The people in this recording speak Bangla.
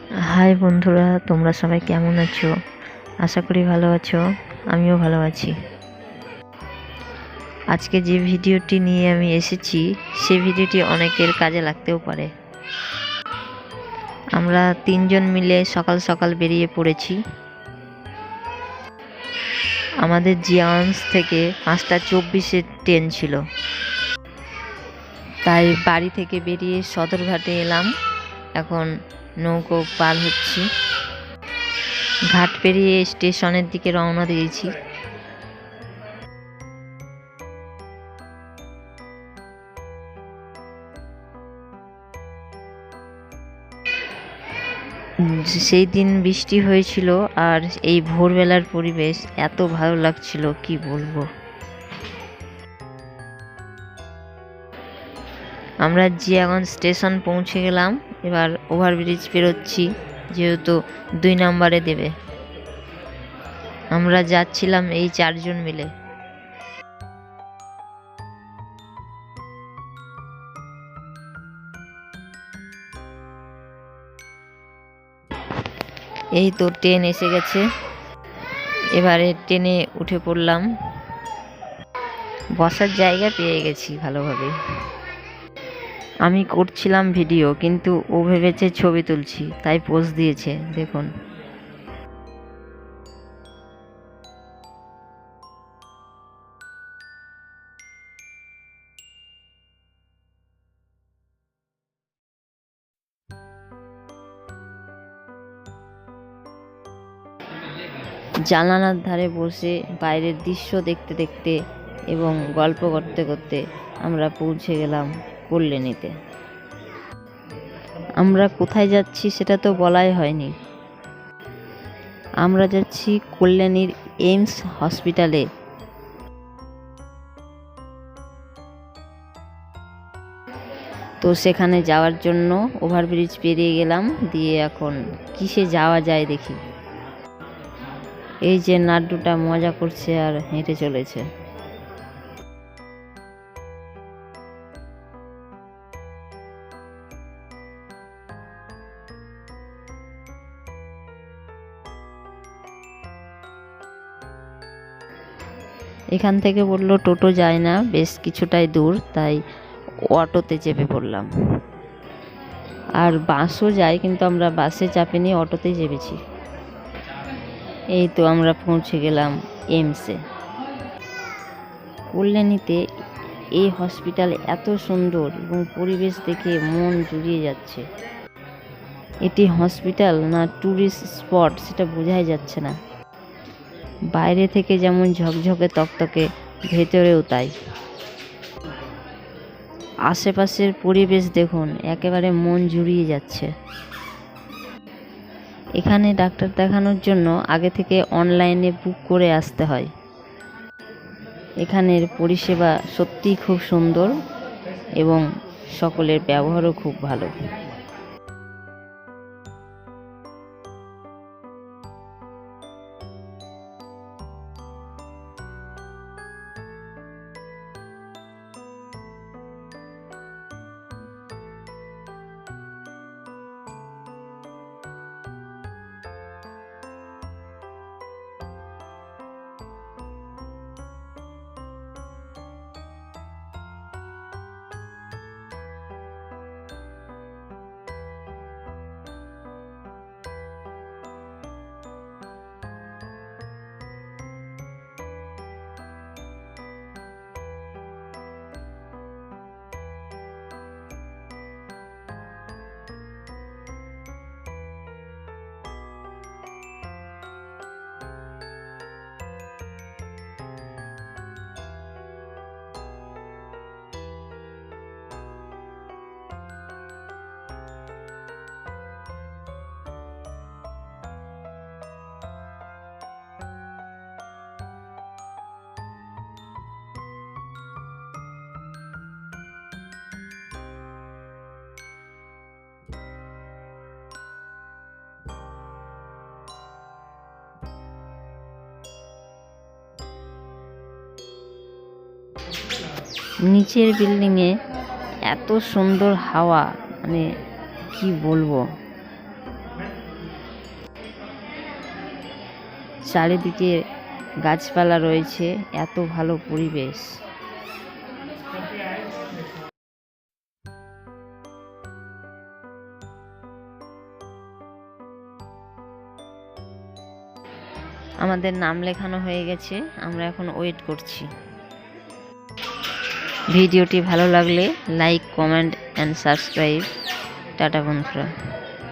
হাই বন্ধুরা, তোমরা সবাই কেমন আছো? আশা করি ভালো আছো। আমিও ভালো আছি। আজকে যে ভিডিওটি নিয়ে আমি এসেছি সেই ভিডিওটি অনেকের কাজে লাগতেও পারে। আমরা 3জন মিলে সকাল সকাল বেরিয়ে পড়েছি। আমাদের জিয়াগঞ্জ থেকে 5টা 24-এর ট্রেন ছিল, তাই বাড়ি থেকে বেরিয়ে সদরঘাটে এলাম। এখন নৌকো পার হচ্ছি। ঘাট পেরিয়ে স্টেশনের দিকে রওনা দিয়েছি। সেই দিন বৃষ্টি হয়েছিল, আর এই ভোরবেলার পরিবেশ এত ভালো লাগছিল কি বলবো। আমরা জিয়াগঞ্জ স্টেশন পৌঁছে গেলাম। এবার ওভারব্রিজ পেরোচ্ছি, যেহেতু 2 নম্বরে দেবে। আমরা যাচ্ছিলাম এই 4জন মিলে। এই তো ট্রেন এসে গেছে। এবারে ট্রেনে উঠে পড়লাম। বসার জায়গা পেয়ে গেছি ভালোভাবে। আমি করছিলাম ভিডিও, কিন্তু ও ভেবেছে ছবি তুলছি, তাই পোজ দিয়েছে, দেখুন। জানালার ধারে বসে বাইরের দৃশ্য দেখতে দেখতে এবং গল্প করতে করতে আমরা পৌঁছে গেলাম কল্যাণীতে। আমরা কোথায় যাচ্ছি সেটা তো বলাই হয়নি। আমরা যাচ্ছি কল্যাণীর এইমস হসপিটালে। তো সেখানে যাওয়ার জন্য ওভারব্রিজ পেরিয়ে গেলাম, দিয়ে এখন কিসে যাওয়া যায় দেখি। এই যে নাড্ডুটা মজা করছে আর হেঁটে চলেছে। এখান থেকে বললো টোটো যায় না, বেশ কিছুটাই দূর, তাই অটোতে চেপে পড়লাম। আর বাসও যায়, কিন্তু আমরা বাসে চাপিনি, অটোতেই চেপেছি। এই তো আমরা পৌঁছে গেলাম এইমসে। কল্যাণীতে এই হসপিটাল এত সুন্দর এবং পরিবেশ দেখে মন জুড়িয়ে যাচ্ছে। এটি হসপিটাল না ট্যুরিস্ট স্পট সেটা বোঝাই যাচ্ছে না। বাইরে থেকে যেমন ঝকঝকে তকতকে, ভেতরেও তাই। আশেপাশের পরিবেশ দেখুন, একেবারে মন জুড়িয়ে যাচ্ছে। এখানে ডাক্তার দেখানোর জন্য আগে থেকে অনলাইনে বুক করে আসতে হয়। এখানের পরিষেবা সত্যিই খুব সুন্দর এবং সকলের ব্যবহারও খুব ভালো। নিচের বিল্ডিংয়ে এত সুন্দর হাওয়া, মানে কি বলবো। চারিদিকে গাছপালা রয়েছে, এত ভালো পরিবেশ। আমাদের নাম লেখানো হয়ে গেছে, আমরা এখন ওয়েট করছি। ভিডিওটি ভালো লাগলে like, comment and subscribe. Tata বন্ধুরা।